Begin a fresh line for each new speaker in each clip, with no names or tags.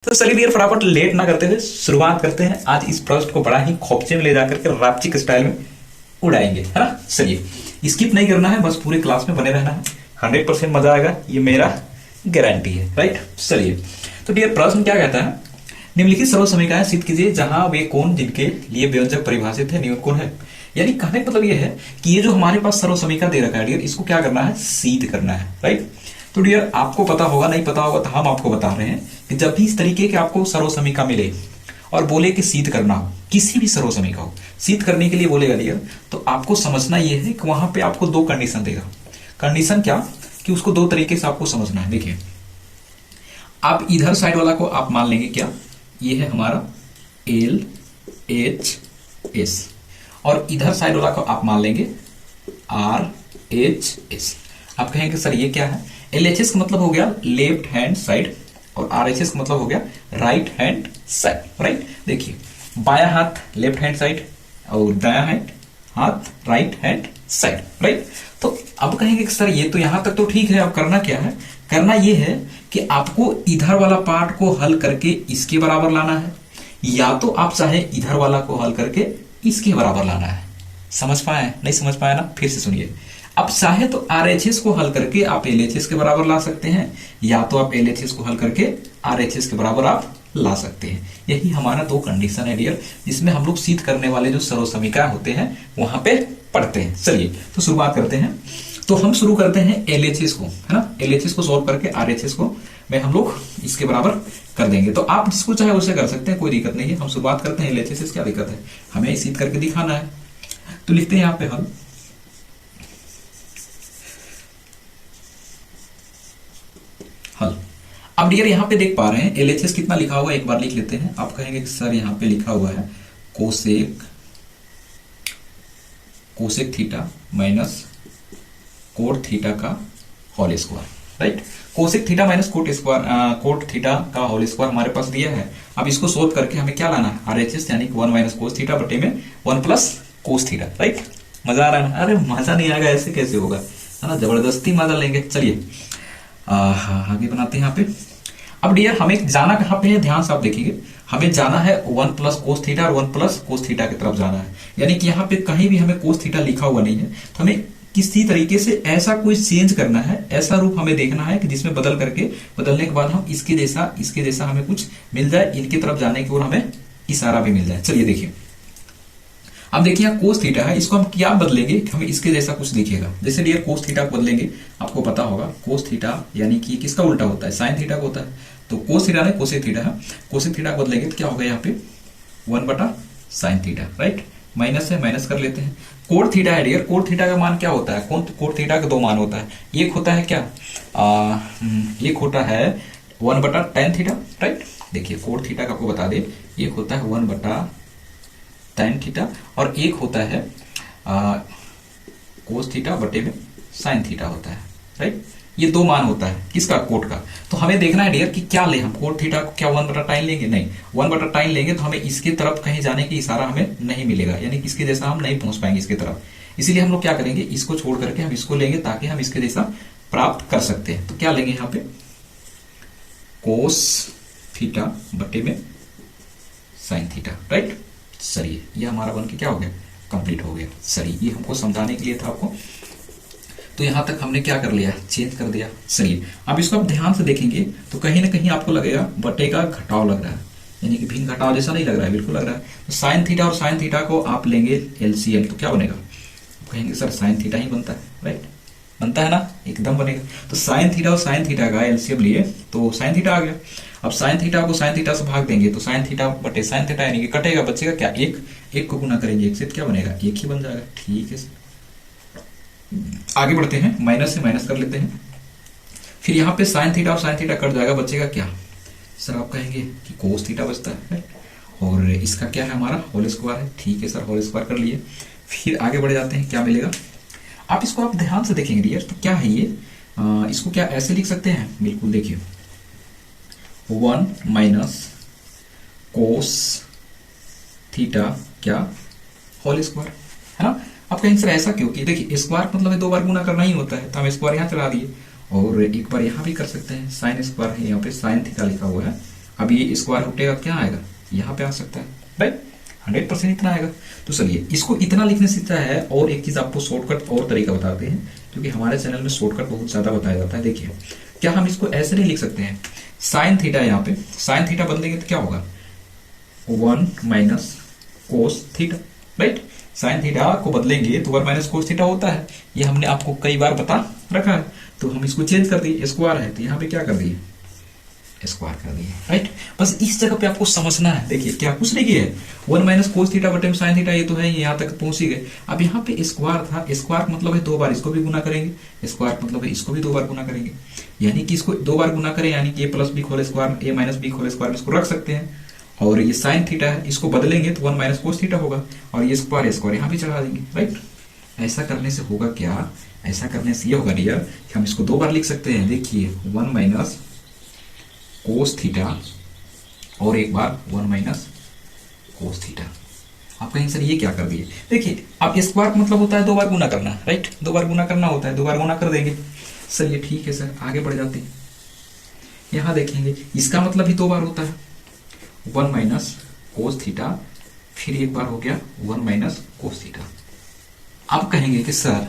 तो चलिए डियर फटाफट लेट ना करते हुए शुरुआत करते हैं। आज इस प्रोजेक्ट को बड़ा ही खोपचे में ले जाकर के रापचिक स्टाइल में उड़ाएंगे, है ना। चलिए स्किप नहीं करना है, बस पूरे क्लास में बने रहना है। 100% मजा आएगा, ये मेरा गारंटी है, राइट। चलिए तो डियर प्रश्न क्या कहता है, निम्नलिखित सर्व समीकरण सिद्ध कीजिए जहां वे कोण जिनके लिए व्यंजक परिभाषित है न्यून कोण है। यानी कहने का मतलब ये है कि ये जो हमारे पास सर्व समीकरण दे रखा है डियर, इसको क्या करना है, सिद्ध करना है, राइट। तो डियर आपको पता होगा, नहीं पता होगा तो हम आपको बता रहे हैं कि जब भी इस तरीके के आपको सर्व समीकरण मिले और बोले कि सिद्ध करना हो, किसी भी सर्व समीकरण हो सिद्ध करने के लिए बोलेगा डियर, तो आपको समझना यह है कि वहां पे आपको दो कंडीशन देगा। कंडीशन क्या कि उसको दो तरीके से आपको समझना है। देखिए आप इधर साइड वाला को आप मान लेंगे क्या, ये है हमारा एल एच एस, और इधर साइड वाला को आप मान लेंगे आर एच एस। आप कहेंगे सर ये क्या है, एल एच एस का मतलब हो गया लेफ्ट हैंड साइड और आर एच एस का मतलब हो गया राइट हैंड साइड, राइट। देखिए बायां हाथ लेफ्ट हैंड साइड और दायां हाथ राइट हैंड साइड, राइट। तो अब कहेंगे कि सर ये तो यहां तक तो ठीक है, अब करना क्या है, करना ये है कि आपको इधर वाला पार्ट को हल करके इसके बराबर लाना है, या तो आप चाहे इधर वाला को हल करके इसके बराबर लाना है। समझ पाए, नहीं समझ पाए ना, फिर से सुनिए। अब चाहे तो आरएचएस को हल करके आप एलएचएस के बराबर ला सकते हैं, या तो आप एलएचएस को हल करके आरएचएस के बराबर आप ला सकते हैं। यही हमारा दो कंडीशन है डियर, जिसमें हम लोग सिद्ध करने वाले जो सर्व समीकरण होते हैं वहां पे पढ़ते हैं। चलिए तो शुरुआत करते हैं। तो हम शुरू करते हैं एलएचएस को, है ना। एलएचएस को सॉल्व करके आरएचएस को में हम लोग इसके बराबर कर देंगे। तो आप जिसको चाहे उसे कर सकते हैं, कोई दिक्कत नहीं है। हम शुरुआत करते हैं एलएचएस से, क्या दिक्कत है, हमें सिद्ध करके दिखाना है। तो लिखते हैं यहाँ पे हल। अब डियर यहाँ पे देख पा रहे हैं एलएचएस कितना लिखा हुआ है, एक बार लिख लेते हैं। आप कहेंगे कि सर यहाँ पे लिखा हुआ है cosec theta minus cot theta का whole square, right. Cosec theta minus cot theta का होल स्क्वायर हमारे पास दिया है। अब इसको सोल्व करके हमें क्या लाना है, आरएचएस यानी कि 1 माइनस कोस थीटा बटे में 1 प्लस कोस थीटा, राइट। मजा आ रहा है ना, अरे मजा नहीं आएगा ऐसे कैसे होगा, है ना, जबरदस्ती मजा लेंगे। चलिए आगे बनाते हैं यहाँ पे। अब डियर हमें जाना कहाँ पे है, ध्यान से आप देखेंगे, हमें जाना है 1 प्लस कोस थीटा और 1 प्लस कोस थीटा की तरफ जाना है। यानी कि यहाँ पे कहीं भी हमें कोस थीटा लिखा हुआ नहीं है, तो हमें किसी तरीके से ऐसा कोई चेंज करना है, ऐसा रूप हमें देखना है कि जिसमें बदलने के बाद हम इसके जैसा हमें कुछ मिल जाए, इनकी तरफ जाने की ओर हमें इशारा भी मिल जाए। चलिए देखिए, अब देखिए यहाँ कोस थीटा है, इसको हम क्या बदलेंगे, हमें इसके जैसा कुछ दिखेगा। जैसे डियर कोस थीटा को बदलेंगे, आपको पता होगा कोस थीटा यानी कि किसका उल्टा होता है, साइन थीटा को होता है। तो कोस थीटा नहीं कोसेक थीटा है, कोसेक थीटा को बदलेंगे तो क्या होगा यहाँ पे 1 बटा साइन थीटा, राइट। माइनस है, माइनस कर लेते हैं। कोट थीटा है डियर, कोट थीटा का मान क्या होता है, कोट थीटा का दो मान होता है। एक होता है क्या, एक होता है 1 बटा टेन थीटा, राइट। देखिए कोट थीटा का आपको बता दे, एक होता है 1 बटा tan थीटा और एक होता है कोस थीटा बटे में साइन थीटा होता है, राइट। ये दो मान होता है किसका, कोट का। तो हमें देखना है डियर कि क्या ले, हम कोट थीटा को क्या 1 बटा टाइन लेंगे, नहीं 1 बटा टाइन लेंगे तो हमें इसके तरफ कहीं जाने की इशारा हमें नहीं मिलेगा, यानी इसके जैसा हम नहीं पहुंच पाएंगे इसके तरफ। इसीलिए हम लोग क्या करेंगे, इसको छोड़ करके हम इसको लेंगे ताकि हम इसके जैसा प्राप्त कर सकते हैं। तो क्या लेंगे यहाँ पे कोस थीटा बटे में साइन थीटा, राइट। चलिए ये हमारा बन के क्या हो गया, कंप्लीट हो गया। चलिए ये हमको समझाने के लिए था आपको, तो यहां तक हमने क्या कर लिया, चेंज कर दिया। चलिए अब इसको आप ध्यान से देखेंगे तो कहीं ना कहीं आपको लगेगा बटे का घटाव लग रहा है, यानी कि भिन्न घटाव जैसा नहीं लग रहा है, बिल्कुल लग रहा है। तो साइन थीटा और साइन थीटा को आप लेंगे एलसीएम, तो क्या बनेगा, कहेंगे सर साइन थीटा ही बनता है, राइट, बनता है ना, एकदम बनेगा। तो साइन थीटा और साइन थीटा का एलसीएम लिए तो साइन थीटा आ गया। अब साइन थीटा को साइन थीटा से भाग देंगे तो साइन थीटा बटे साइन थीटा यानी कि कटेगा, बचेगा क्या, एक को गुना करेंगे एक से, क्या बनेगा, एक ही बन जाएगा, ठीक है। आगे बढ़ते हैं, माइनस से माइनस कर लेते हैं। फिर यहाँ पे साइन थीटा और साइन थीटा कट जाएगा, बचेगा क्या, सर आप कहेंगे कि कोस थीटा बचता है, और इसका क्या है हमारा होल स्क्वायर है, ठीक है सर होल स्क्वायर कर लिए। फिर आगे बढ़ जाते हैं, क्या मिलेगा, आप इसको आप ध्यान से देखेंगे डियर, तो क्या है ये, इसको क्या ऐसे लिख सकते हैं, बिल्कुल देखिए 1 माइनस कोस थीटा क्या होल स्क्वायर, है ना। आप कहेंगे सर ऐसा क्यों, कि देखिए स्क्वायर मतलब है 2 बार गुना करना ही होता है, तो हम स्क्वायर यहाँ चला दिए और एक बार यहाँ भी कर सकते हैं। साइन स्क्वायर है, यहाँ पे साइन थीटा लिखा हुआ है अब ये स्क्वायर उठेगा क्या आएगा, यहाँ पे आ सकता है, राइट। 100% इतना आएगा। तो चलिए इसको इतना लिखने से अच्छा है। और एक चीज आपको शॉर्टकट और तरीका बताते हैं, क्योंकि हमारे चैनल में शॉर्टकट बहुत ज्यादा बताया जाता है। देखिए क्या हम इसको ऐसे नहीं लिख सकते हैं, साइन थीटा, यहाँ पे साइन थीटा बदलेंगे तो क्या होगा, 1 minus cos theta, right. Sine theta को बदलेंगे तो 1 माइनस कोस थीटा होता है, ये हमने आपको कई बार बता रखा है। तो हम इसको चेंज कर दिए, स्क्वायर है तो यहाँ पे क्या कर दिए, स्क्वायर कर दिए, राइट। बस इस जगह पे आपको समझना है। देखिए क्या कुछ नहीं किया है, 1 माइनस कोस थीटा बटे साइन थीटा, ये तो है, यहाँ तक पहुंच ही गए। अब यहाँ पे स्क्वायर था, स्क्वायर मतलब है 2 बार इसको भी गुना करेंगे, स्क्वायर मतलब है इसको भी 2 बार गुना करेंगे, यानी कि इसको 2 बार गुना करें, यानी कि ए प्लस बी होल स्क्वायर, ए माइनस बी होल स्क्वायर, इसको रख सकते हैं। और ये साइन थीटा है, इसको बदलेंगे तो 1 माइनस कोस थीटा होगा, और ये स्क्वायर स्क्वायर यहाँ भी चढ़ा देंगे, राइट। ऐसा करने से होगा क्या, ऐसा करने से ये होगा डियर कि हम इसको 2 बार लिख सकते हैं। देखिए 1 माइनस कोस थीटा और एक बार 1 माइनस कोस थीटा। आप कहेंगे सर ये क्या कर दिए, देखिए अब स्क्वायर मतलब होता है 2 बार गुना करना, राइट। 2 बार गुना करना होता है, 2 बार गुना कर देंगे। सर ये ठीक है सर, आगे बढ़ जाते हैं। यहां देखेंगे इसका मतलब भी 2 बार होता है, 1 माइनस कोस थीटा, फिर एक बार हो गया 1 माइनस कोस थीटा। आप कहेंगे कि सर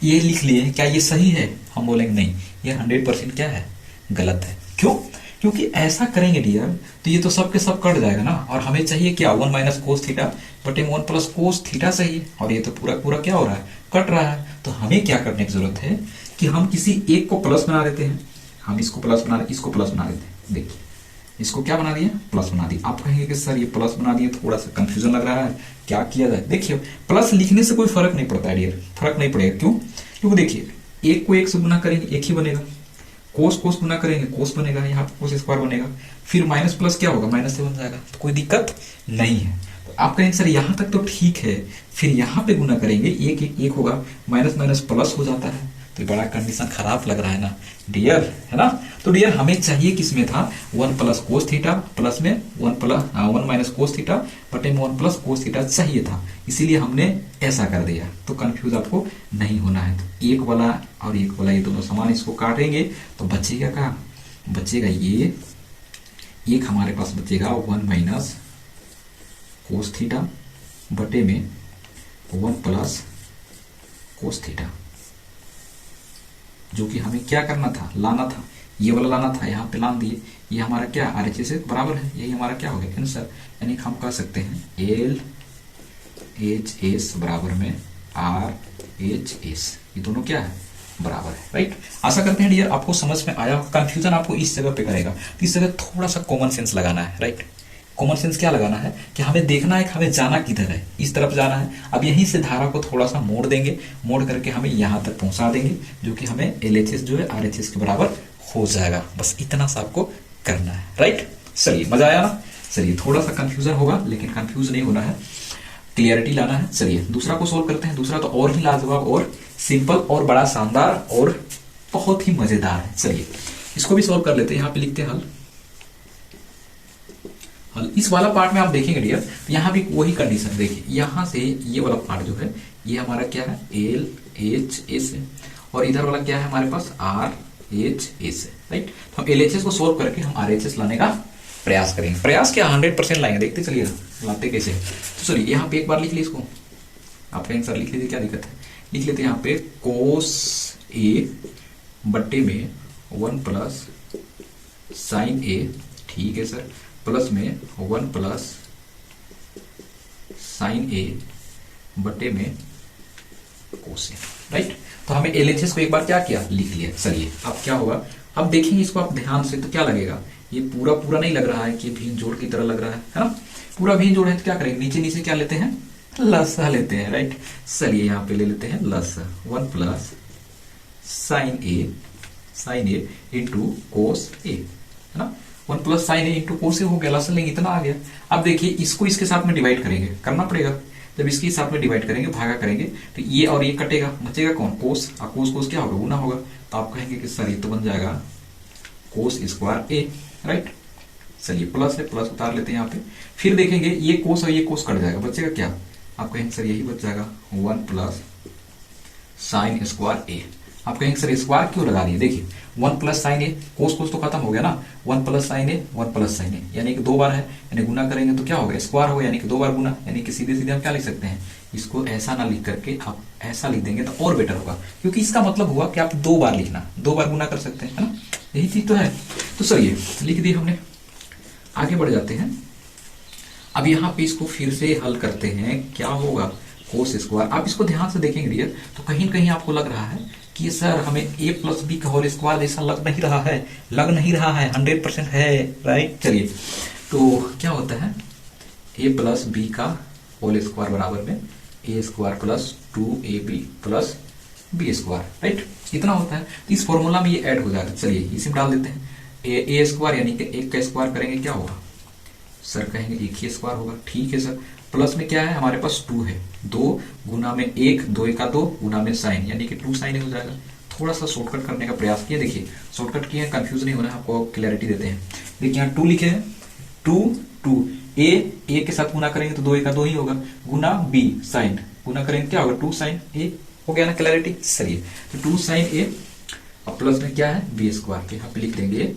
ये लिख लिए, क्या ये सही है? हम बोलेंगे नहीं, ये 100% क्या है, गलत है। क्यों? क्योंकि ऐसा करेंगे डियर तो ये तो सब के सब कट जाएगा ना, और हमें चाहिए क्या, 1 माइनस कोस थीटा बटे 1 प्लस कोस थीटा चाहिए, और ये तो पूरा पूरा क्या हो रहा है, कट रहा है। तो हमें क्या करने की जरूरत है कि हम किसी एक को प्लस बना देते हैं, हम इसको प्लस बना, इसको प्लस बना देते हैं। देखिए इसको क्या बना दिया, प्लस बना दिया। आप कहेंगे कि सर ये प्लस बना दिए, थोड़ा सा कंफ्यूजन लग रहा है, क्या किया जाए। देखिए प्लस लिखने से कोई फर्क नहीं पड़ता है डियर, फर्क नहीं पड़ेगा। क्यों? क्योंकि देखिए एक को एक से गुना करेंगे एक ही बनेगा, कोस कोस गुना करेंगे कोस बनेगा, यहाँ पे कोस स्क्वायर बनेगा, फिर माइनस प्लस क्या होगा, माइनस से बन जाएगा, तो कोई दिक्कत नहीं है। तो आप कहेंगे सर यहाँ तक तो ठीक है, फिर यहाँ पे गुना करेंगे एक एक एक होगा, माइनस माइनस प्लस हो जाता है, तो बड़ा कंडीशन खराब लग रहा है ना डियर, है ना। तो डियर हमें चाहिए किसमें था, 1 प्लस कोस थीटा प्लस में 1 माइनस कोस थीटा बटे 1 प्लस कोस थीटा चाहिए था, इसीलिए हमने ऐसा कर दिया। तो कंफ्यूज आपको नहीं होना है। तो एक वाला और एक वाला ये दोनों समान, इसको काटेंगे तो बचेगा क्या, बचेगा ये एक हमारे पास बचेगा 1 माइनस कोस थीटा बटे में 1 प्लस कोस थीटा, जो कि हमें क्या करना था, लाना था, ये वाला लाना था, यहाँ पे लान दिए। ये हमारा क्या RHS से बराबर है, यही हमारा क्या हो गया आंसर। यानी हम कह सकते हैं LHS बराबर में RHS, ये दोनों क्या है, बराबर है, राइट। आशा करते हैं डियर आपको समझ में आया। कंफ्यूजन आपको इस जगह पे करेगा, तो इस जगह थोड़ा सा कॉमन सेंस लगाना है, राइट। कॉमन सेंस क्या लगाना है कि हमें देखना है कि हमें जाना किधर है, इस तरफ जाना है। अब यहीं से धारा को थोड़ा सा मोड़ देंगे, मोड़ करके हमें यहां तक पहुंचा देंगे, जो कि हमें LHS जो है RHS के बराबर हो जाएगा। बस इतना सा आपको करना है, राइट। चलिए मजा आया ना। चलिए थोड़ा सा कंफ्यूजन होगा, लेकिन कंफ्यूज नहीं होना है, क्लियरिटी लाना है। चलिए दूसरा को सोल्व करते हैं। दूसरा तो और ही लाजवाब और सिंपल और बड़ा शानदार और बहुत ही मजेदार है। चलिए इसको भी सोल्व कर लेते हैं। यहाँ पे लिखते हैं हल। इस वाला पार्ट में आप देखेंगे डियर, यहाँ भी वही कंडीशन। देखिए यहाँ से ये वाला पार्ट जो है ये हमारा क्या है, LHS है, और इधर वाला क्या है हमारे पास, RHS है, राइट। तो हम LHS को सोल्व करके हम RHS लाने का प्रयास करेंगे। प्रयास क्या 100% लाएंगे, देखते चलिएगा लाते कैसे। तो चलिए यहाँ पे एक बार लिख लीजिए इसको, आप कहेंगे सर लिख लीजिए, क्या दिक्कत है, लिख लेते हैं यहाँ पे कोस A बट्टे में 1 प्लस साइन A, ठीक है सर, प्लस में 1 प्लस साइन A बटे में कोस A, राइट। तो हमें LHS को एक बार क्या किया, लिख लिया। चलिए अब क्या होगा, अब देखेंगे इसको आप ध्यान से, तो क्या लगेगा, ये पूरा पूरा नहीं लग रहा है कि भीन जोड़ की तरह लग रहा है ना। पूरा भीन जोड़ है तो क्या करेंगे, नीचे नीचे क्या लेते हैं, लसा लेते हैं, राइट। चलिए यहाँ पे ले लेते हैं लसा, 1 प्लस साइन ए इंटू कोस ए, है ना। 1 प्लस साइन ए इंटू कोस ए हो गया, लसन लेंगे, इतना आ गया। अब देखिए इसको इसके साथ में डिवाइड करेंगे, करना पड़ेगा। जब इसके साथ में डिवाइड करेंगे, भागा करेंगे, तो ये और ये कटेगा, बचेगा कौन, कोस। और कोस कोस क्या होगा, गुना होगा। तो आप कहेंगे कि सर ये तो बन जाएगा कोस स्क्वायर ए, राइट। चलिए प्लस है, प्लस उतार लेते हैं यहाँ पे। फिर देखेंगे ये कोस और ये कोस कट जाएगा, बचेगा क्या, आप कहेंगे सर यही बच जाएगा 1 प्लस साइन स्क्वायर ए। आप कहेंगे सर स्क्वायर क्यों लगा दिए, देखिए 1 प्लस साइन ए, कोस कोस तो खत्म हो गया ना, 1 प्लस साइन ए 1 प्लस साइन ए, यानी कि 2 बार है, यानी गुना करेंगे तो क्या होगा, स्क्वायर होगा, यानी कि 2 बार गुना, यानी कि सीधे सीधे हम क्या लिख सकते हैं, इसको ऐसा ना लिख करके आप ऐसा लिख देंगे तो और बेटर होगा, क्योंकि इसका मतलब हुआ कि आप 2 बार लिखना, 2 बार गुना कर सकते हैं, है ना, यही चीज तो है। तो चलिए लिख दी हमने, आगे बढ़ जाते हैं। अब यहाँ पे इसको फिर से हल करते हैं, क्या होगा, कोस स्क्वायर। आप इसको ध्यान से देखेंगे डियर, तो कहीं न कहीं आपको लग रहा है कि सर हमें a प्लस बी का होल स्क्वायर जैसा लग नहीं रहा है, 100% है, राइट। चलिए तो क्या होता है, a प्लस बी का होल स्क्वायर बराबर में a square plus 2ab plus b square, right, इतना होता है। तो इस फॉर्मूला में ये ऐड हो जाएगा। चलिए इसी में डाल देते हैं, ए स्क्वायर यानी कि 1 का स्क्वायर करेंगे क्या होगा, सर कहेंगे 1 ही स्क्वायर होगा, ठीक है सर। प्लस में क्या है हमारे पास 2 है, 2 गुना में 1, 2 का 2 गुना में साइन, यानी कि 2 साइन हो जाएगा। थोड़ा सा शॉर्टकट करने का प्रयास किया, देखिए शॉर्टकट किया, कंफ्यूज नहीं होना है, आपको क्लैरिटी देते हैं। देखिए यहाँ 2 लिखे हैं, 2 ए के साथ गुना करेंगे तो 2 का 2 ही होगा, गुना बी साइन, गुना करेंगे क्या होगा, 2 साइन ए, हो गया ना क्लैरिटी। चलिए तो 2 साइन ए और प्लस में क्या है बी स्क्वायर के, यहाँ पे लिख देंगे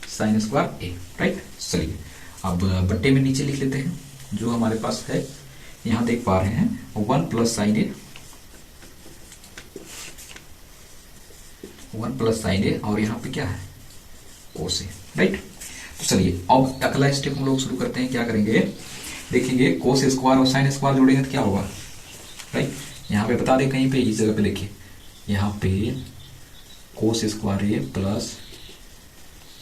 साइन स्क्वायर ए, राइट। चलिए अब बट्टे में नीचे लिख लेते हैं जो हमारे पास है, यहां देख पा रहे हैं 1 प्लस साइन ए, 1 प्लस साइन ए, और यहाँ पे क्या है कोस ए, राइट। तो चलिए अब अगला स्टेप हम लोग शुरू करते हैं, क्या करेंगे, देखेंगे कोस स्क्वायर और साइन स्क्वायर जोड़ेंगे तो क्या होगा, राइट। यहाँ पे बता दें कहीं पे इस जगह पे लिखिए, यहाँ पे कोस स्क्वायर ए प्लस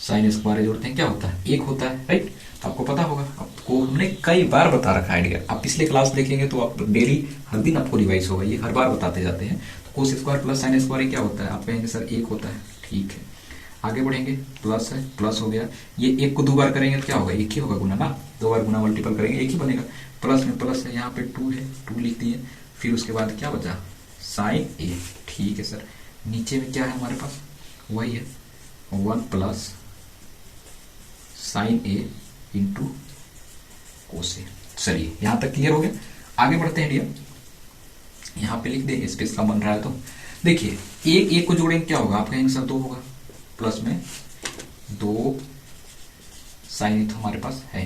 साइन स्क्वायर जोड़ते हैं क्या होता है, 1 होता है, राइट। तो आपको पता होगा, आपको हमने कई बार बता रखा है डियर, आप पिछले क्लास देखेंगे तो आप डेली हर दिन आपको रिवाइज होगा, ये हर बार बताते जाते हैं। तो cos square plus sine square क्या होता है, आप कहेंगे सर 1 होता है, ठीक है। आगे बढ़ेंगे, प्लस है, प्लस हो गया, ये 1 को 2 बार करेंगे तो क्या होगा, 1 ही होगा गुना ना, 2 बार गुना मल्टीपल करेंगे 1 ही बनेगा। प्लस में प्लस है, यहाँ पे 2 है, 2 लिख दिए, फिर उसके बाद क्या बचा साइन ए, ठीक है सर। नीचे में क्या है हमारे पास, वही है 1 प्लस साइन ए इंटू कोस ए। चलिए यहां तक क्लियर हो गया, आगे बढ़ते हैं डियर। यहां पे लिख देंगे, स्पेस का बन रहा है तो देखिए 1 को जोड़ेंगे क्या होगा, आप कहेंगे सर 2 होगा, प्लस में 2 साइन तो हमारे पास है,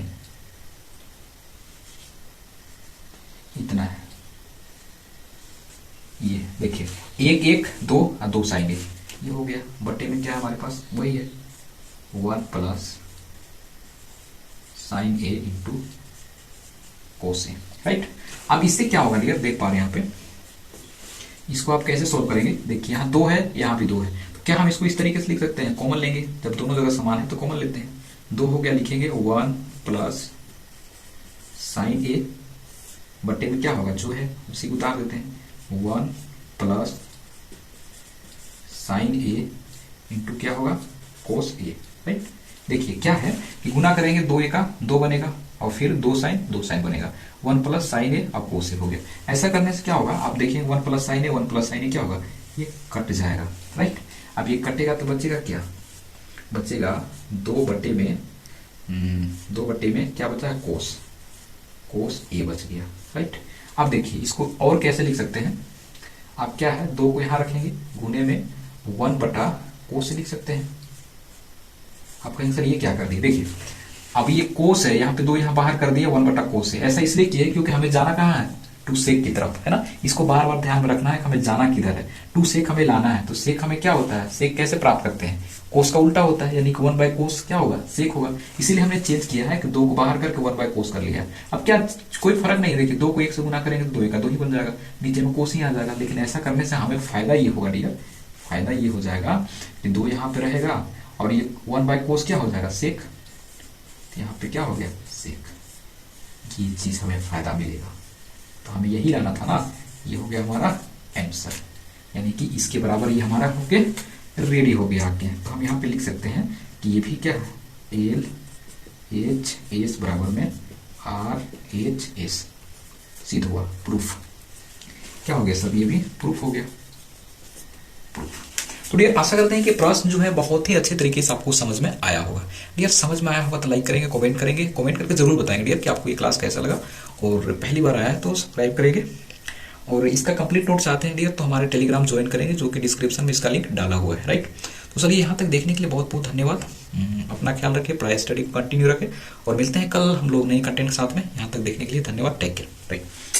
इतना है, ये देखिए 1 2 और 2 साइन ए, ये हो गया। बट्टे में क्या है हमारे पास, वही है 1 प्लस साइन ए इंटू कोस ए, राइट। अब इससे क्या होगा डियर, देख पा रहे हैं यहाँ पे, इसको आप कैसे सोल्व करेंगे, देखिए यहाँ 2 है, यहाँ भी 2 है, तो क्या हम इसको इस तरीके से लिख सकते हैं, कॉमन लेंगे, जब दोनों जगह समान है तो कॉमन लेते हैं, 2 हो गया, लिखेंगे 1 प्लस साइन ए, बट्टे में क्या होगा जो है उसी को उतार देते हैं, 1 प्लस साइन ए इंटू क्या होगा कोस ए, राइट। देखिए क्या है कि गुना करेंगे 2 का 2 बनेगा, और फिर 2 साइन बनेगा, 1 प्लस साइन ए अब कोस ए हो गया। ऐसा करने से क्या होगा, आप देखिए 1 प्लस साइन ए क्या होगा, ये कट जाएगा, राइट। अब ये कटेगा तो बचेगा क्या, बचेगा 2 बट्टे में क्या बचा है, कोस ए बच गया, राइट। अब देखिए इसको और कैसे लिख सकते हैं, आप क्या है 2 को यहां रखेंगे, गुने में 1 बटा कोस लिख सकते हैं। आप कहेंगे सर ये क्या कर दिए, देखिए अब ये कोस है, यहाँ पे 2 यहाँ बाहर कर दिए, 1 बटा कोस है, ऐसा इसलिए किया क्योंकि हमें जाना कहाँ है, टू सेक की तरफ, है ना। इसको बार बार ध्यान में रखना है, हमें जाना किधर है, टू सेक हमें लाना है। तो सेक हमें क्या होता है, सेक कैसे प्राप्त करते हैं, कोस का उल्टा होता है, यानी कि 1 बाय कोस क्या होगा, सेक होगा। इसीलिए हमने चेंज किया है कि 2 को बाहर करके 1 बाय कोस कर लिया है। अब क्या कोई फर्क नहीं, देखिए 2 को 1 से गुना करेंगे तो 2 का 2 ही बन जाएगा, नीचे में कोस ही आ जाएगा। लेकिन ऐसा करने से हमें फायदा ये होगा डियर, फायदा ये हो जाएगा कि 2 यहाँ पे रहेगा और ये 1 बाय कोस क्या हो जाएगा, सेक, यहाँ पे क्या हो गया सेक, ये चीज हमें फायदा मिलेगा। तो हमें यही लाना था ना, ये हो गया हमारा आंसर, यानी कि इसके बराबर ये हमारा हो गया रेडी हो गया आगे। तो हम यहाँ पे लिख सकते हैं कि ये भी क्या है, एल एच एस बराबर में आर एच एस, सीधा हुआ प्रूफ, क्या हो गया सर, ये भी प्रूफ हो गया, प्रूफ। तो डियर आशा करते हैं कि प्रश्न जो है बहुत ही अच्छे तरीके से आपको समझ में आया होगा। डियर समझ में आया होगा तो लाइक करेंगे, कमेंट करके जरूर बताएंगे डियर कि आपको ये क्लास कैसा लगा, और पहली बार आया है तो सब्सक्राइब करेंगे। और इसका कंप्लीट नोट चाहते हैं डियर तो हमारे टेलीग्राम ज्वाइन करेंगे, जो कि डिस्क्रिप्शन में इसका लिंक डाला हुआ है, राइट। तो चलिए यहाँ तक देखने के लिए बहुत बहुत धन्यवाद। अपना ख्याल रखें, पढ़ाई स्टडी कंटिन्यू रखें और मिलते हैं कल हम लोग नई कंटेंट के साथ में। यहाँ तक देखने के लिए धन्यवाद। Take care. राइट।